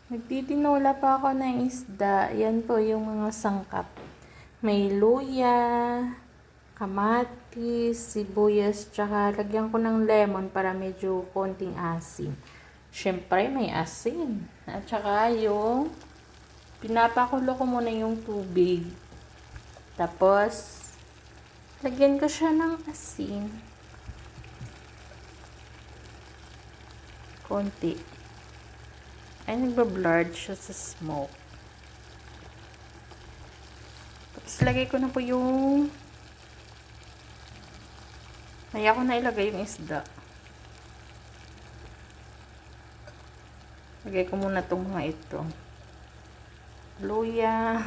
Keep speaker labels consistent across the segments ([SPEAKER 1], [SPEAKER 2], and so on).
[SPEAKER 1] Nagtitinola pa ako ng isda. Yan po yung mga sangkap. May luya, kamatis, sibuyas, tsaka lagyan ko ng lemon para medyo konting asin. Siyempre, may asin. At tsaka yung pinapakulo ko muna yung tubig. Tapos, lagyan ko siya ng asin. Konti. Ay, nagbablurred siya sa smoke. Tapos, lagay ko na po yung Naya ko na ilagay yung isda. Lagay ko muna itong mga ito. Luya.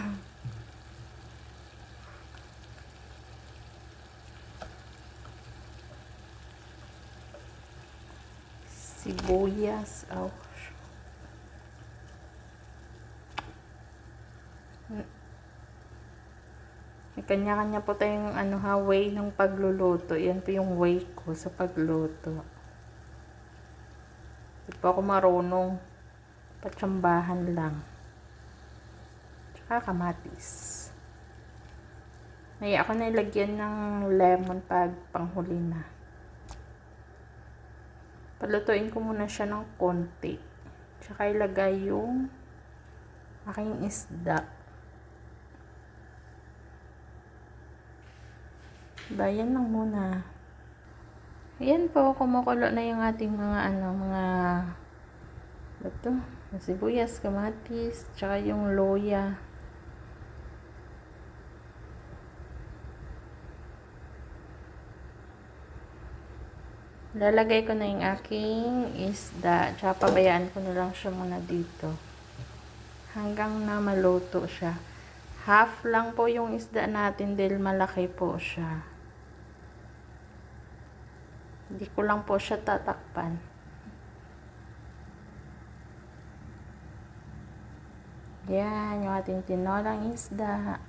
[SPEAKER 1] Sibuyas. Oh. May kanya-kanya po tayong way ng pagluluto. Yan po yung way ko sa pagluto. Hindi po ako marunong. Patsambahan lang. Tsaka kamatis. Naya ako na ilagyan ng lemon pag panghuli na. Palutuin ko muna siya ng konti. Tsaka ilagay yung aking isda. Bayan lang muna. Ayan po, kumukulo na yung ating mga sibuyas, kamatis, tsaka yung luya. Lalagay ko na yung aking isda, tsaka pabayaan ko na lang siya muna dito. Hanggang na maluto siya. Half lang po yung isda natin dahil malaki po siya. Hindi ko lang po siya tatakpan. Yan, yung ating tinolang isda.